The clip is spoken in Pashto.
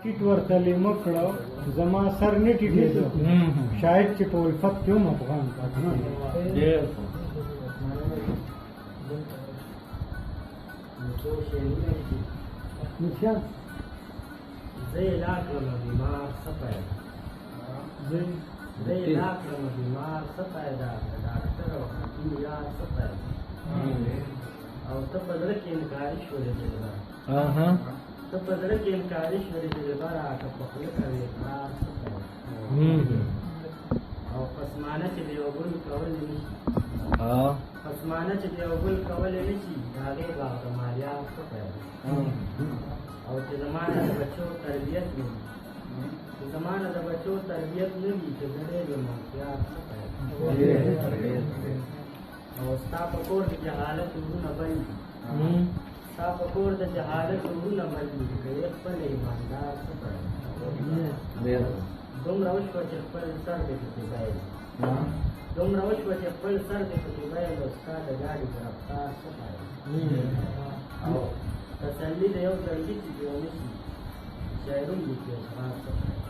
ټیټ ورته لیمه کړه زما سر نه ټیټېده شاید چې په الفت کې هم افغان پاتې نشان زه لا کړم بیمار څه پیدا زه لا کړم بیمار څه پیدا ډاکټر او حکیم یار څه پیدا او ته په زړه کې انکاري شولې جګړه ته په زړه کې انکاري شولې جګړه راته په خوله کوې کار څه پیدا او پسمانه چې د یو ګل کولی نه شي پسمانه چې د یو ګل کولی نه شي د هغې باغ د ماریا څه پیدا او چې زمانه د بچو تربیت نه وي چې زمانه د بچو تربیت نه وي چې زړې د مافیات څه پیدا او ستا په کور د جهالت ورونه بل دي ستا په کور د جهالت ورونه بل دي که یې خپل ایماندار څه پیدا دومره وشوه چې خپل سر دې پکې بیل دومره وشوه چې خپل سر دې پکې بیل او ستا د ګاډي رفتار څه پیدا او تسلی د یو ځلګي چې یو نشي شاعرون لیکي اشعار څه پیدا